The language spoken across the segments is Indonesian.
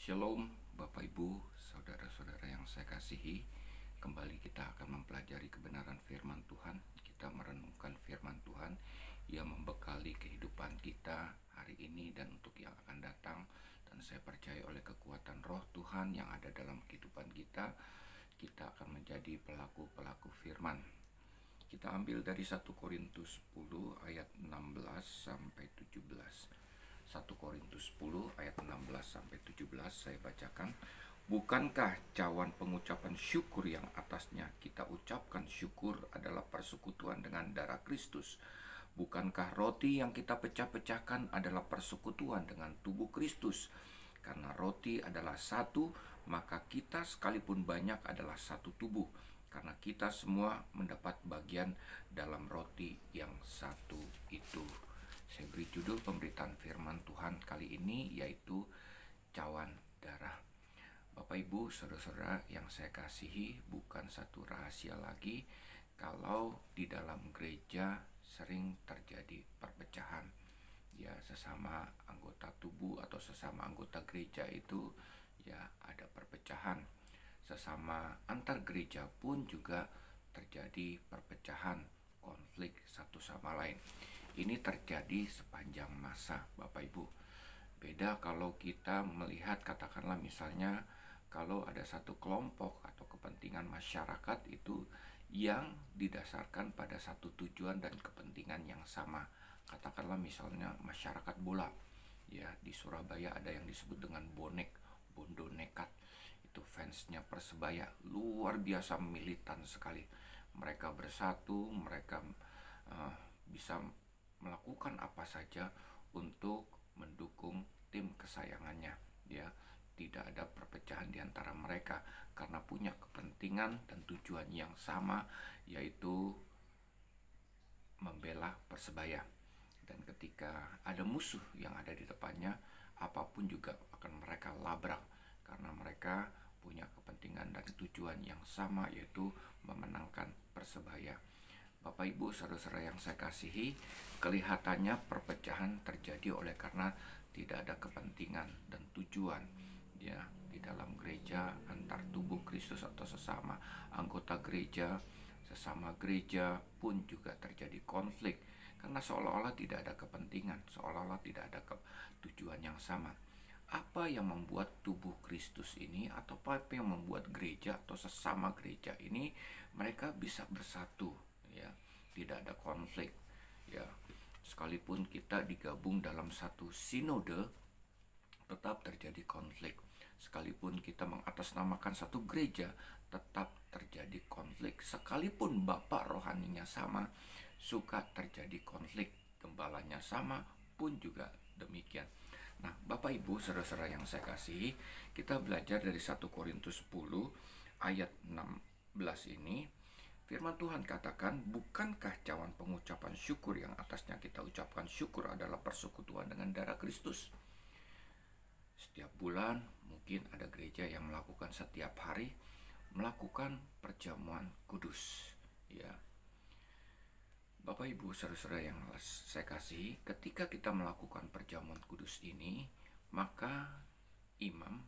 Shalom Bapak Ibu, Saudara-saudara yang saya kasihi. Kembali kita akan mempelajari kebenaran firman Tuhan. Kita merenungkan firman Tuhan yang membekali kehidupan kita hari ini dan untuk yang akan datang. Dan saya percaya oleh kekuatan roh Tuhan yang ada dalam kehidupan kita, kita akan menjadi pelaku-pelaku firman. Kita ambil dari 1 Korintus 10 ayat 16 sampai 17. 1 Korintus 10 ayat 16 sampai 17 saya bacakan. Bukankah cawan pengucapan syukur yang atasnya kita ucapkan syukur adalah persekutuan dengan darah Kristus? Bukankah roti yang kita pecah-pecahkan adalah persekutuan dengan tubuh Kristus? Karena roti adalah satu, maka kita sekalipun banyak adalah satu tubuh, karena kita semua mendapat bagian dalam roti yang satu itu. Saya beri judul pemberitaan firman Tuhan kali ini yaitu cawan darah. Bapak Ibu, saudara-saudara yang saya kasihi, bukan satu rahasia lagi kalau di dalam gereja sering terjadi perpecahan. Ya, sesama anggota tubuh atau sesama anggota gereja itu ya ada perpecahan. Sesama antar gereja pun juga terjadi perpecahan, konflik satu sama lain. Ini terjadi sepanjang masa, Bapak Ibu. Beda kalau kita melihat, katakanlah misalnya kalau ada satu kelompok atau kepentingan masyarakat itu yang didasarkan pada satu tujuan dan kepentingan yang sama. Katakanlah misalnya masyarakat bola. Ya, di Surabaya ada yang disebut dengan bonek, Bondo Nekat. Itu fansnya Persebaya, luar biasa militan sekali. Mereka bersatu, mereka bisa melakukan apa saja untuk mendukung tim kesayangannya. Ya, tidak ada perpecahan di antara mereka karena punya kepentingan dan tujuan yang sama, yaitu membela Persebaya. Dan ketika ada musuh yang ada di depannya, apapun juga akan mereka labrak karena mereka punya kepentingan dan tujuan yang sama, yaitu memenangkan Persebaya. Bapak Ibu, saudara-saudara yang saya kasihi, kelihatannya perpecahan terjadi oleh karena tidak ada kepentingan dan tujuan ya di dalam gereja antar tubuh Kristus atau sesama anggota gereja, sesama gereja pun juga terjadi konflik karena seolah-olah tidak ada kepentingan, seolah-olah tidak ada tujuan yang sama. Apa yang membuat tubuh Kristus ini atau apa yang membuat gereja atau sesama gereja ini mereka bisa bersatu? Ya, tidak ada konflik. Ya, sekalipun kita digabung dalam satu sinode, tetap terjadi konflik. Sekalipun kita mengatasnamakan satu gereja, tetap terjadi konflik. Sekalipun bapak rohaninya sama, suka terjadi konflik. Gembalanya sama pun juga demikian. Nah, Bapak Ibu, saudara-saudara yang saya kasihi, kita belajar dari 1 Korintus 10 ayat 16 ini. Firman Tuhan katakan, bukankah cawan pengucapan syukur yang atasnya kita ucapkan syukur adalah persekutuan dengan darah Kristus? Setiap bulan mungkin ada gereja yang melakukan setiap hari melakukan perjamuan kudus. Ya, Bapak Ibu, saudara-saudara yang saya kasihi, ketika kita melakukan perjamuan kudus ini, maka imam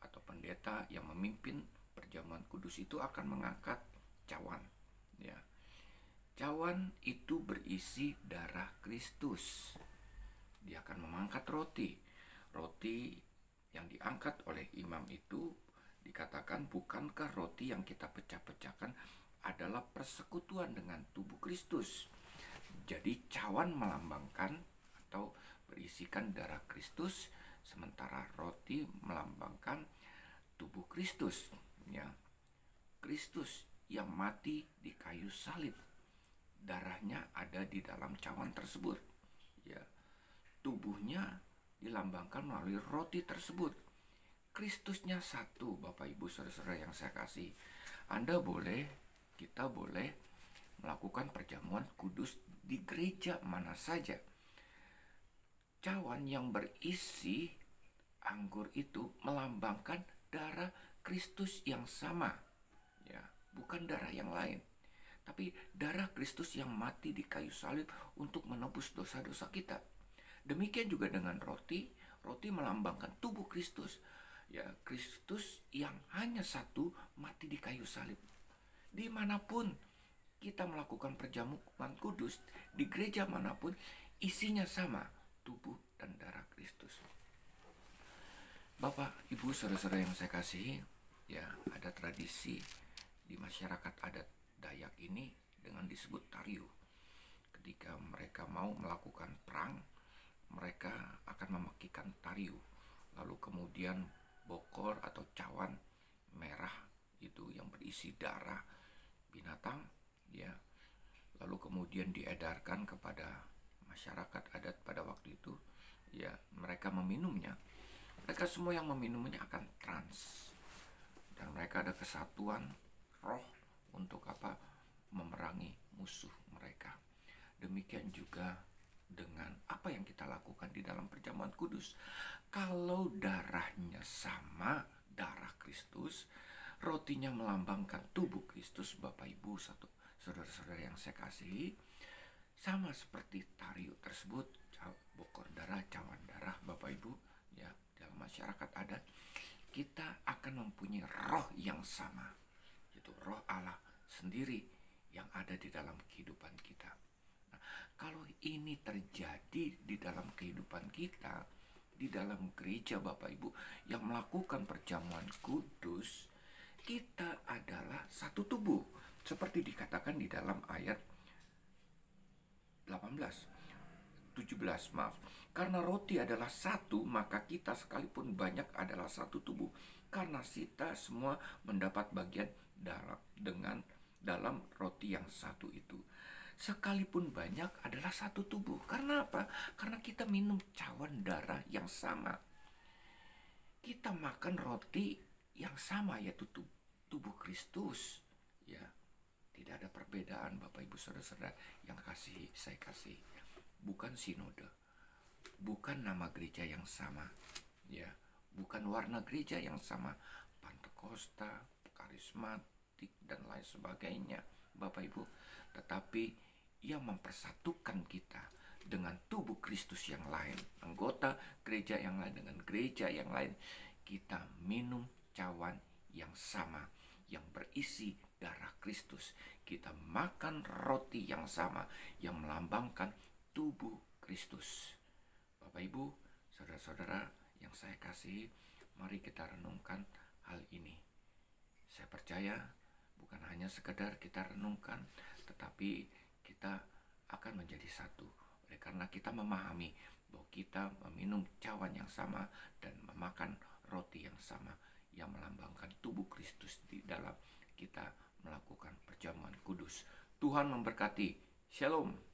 atau pendeta yang memimpin perjamuan kudus itu akan mengangkat cawan. Ya, cawan itu berisi darah Kristus. Dia akan mengangkat roti. Roti yang diangkat oleh imam itu dikatakan, bukankah roti yang kita pecah-pecahkan adalah persekutuan dengan tubuh Kristus? Jadi cawan melambangkan atau berisikan darah Kristus, sementara roti melambangkan tubuh Kristus. Ya, Kristus yang mati di kayu salib, darahnya ada di dalam cawan tersebut. Ya, tubuhnya dilambangkan melalui roti tersebut. Kristusnya satu, Bapak Ibu, saudara-saudara yang saya kasih. Kita boleh melakukan perjamuan kudus di gereja mana saja. Cawan yang berisi anggur itu melambangkan darah Kristus yang sama. Ya, bukan darah yang lain, tapi darah Kristus yang mati di kayu salib untuk menebus dosa-dosa kita. Demikian juga dengan roti. Roti melambangkan tubuh Kristus Ya, Kristus yang hanya satu mati di kayu salib. Dimanapun kita melakukan perjamuan kudus, di gereja manapun, isinya sama, tubuh dan darah Kristus. Bapak, Ibu, saudara-saudara yang saya kasihi, ya, ada tradisi di masyarakat adat Dayak ini dengan disebut tariu. Ketika mereka mau melakukan perang, mereka akan memakikan tariu. Lalu kemudian bokor atau cawan merah itu yang berisi darah binatang, ya. Lalu kemudian diedarkan kepada masyarakat adat pada waktu itu, ya, mereka meminumnya. Mereka semua yang meminumnya akan trans, dan mereka ada kesatuan roh untuk apa? Memerangi musuh mereka. Demikian juga dengan apa yang kita lakukan di dalam perjamuan kudus. Kalau darahnya sama, darah Kristus, rotinya melambangkan tubuh Kristus, Bapak Ibu, saudara-saudara yang saya kasihi, sama seperti tariu tersebut, bokor darah, cawan darah, Bapak Ibu, ya, dalam masyarakat adat, kita akan mempunyai roh yang sama, yaitu roh Allah sendiri yang ada di dalam kehidupan kita. Nah, kalau ini terjadi di dalam kehidupan kita, di dalam gereja Bapak Ibu yang melakukan perjamuan kudus, kita adalah satu tubuh, seperti dikatakan di dalam ayat 17, maaf. Karena roti adalah satu, maka kita sekalipun banyak adalah satu tubuh. Karena kita semua mendapat bagian dalam roti yang satu itu. Sekalipun banyak adalah satu tubuh. Karena apa? Karena kita minum cawan darah yang sama. Kita makan roti yang sama, yaitu tubuh Kristus. Ya, tidak ada perbedaan, Bapak Ibu saudara-saudara yang saya kasih. Bukan sinode, bukan nama gereja yang sama, ya, bukan warna gereja yang sama, Pantekosta, karismatik dan lain sebagainya, Bapak Ibu, tetapi yang mempersatukan kita dengan tubuh Kristus yang lain, anggota gereja yang lain dengan gereja yang lain. Kita minum cawan yang sama yang berisi darah Kristus. Kita makan roti yang sama yang melambangkan tubuh Kristus. Bapak Ibu, saudara-saudara yang saya kasihi, mari kita renungkan hal ini. Saya percaya bukan hanya sekedar kita renungkan, tetapi kita akan menjadi satu. Oleh karena kita memahami bahwa kita meminum cawan yang sama dan memakan roti yang sama yang melambangkan tubuh Kristus di dalam kita melakukan perjamuan kudus. Tuhan memberkati. Shalom.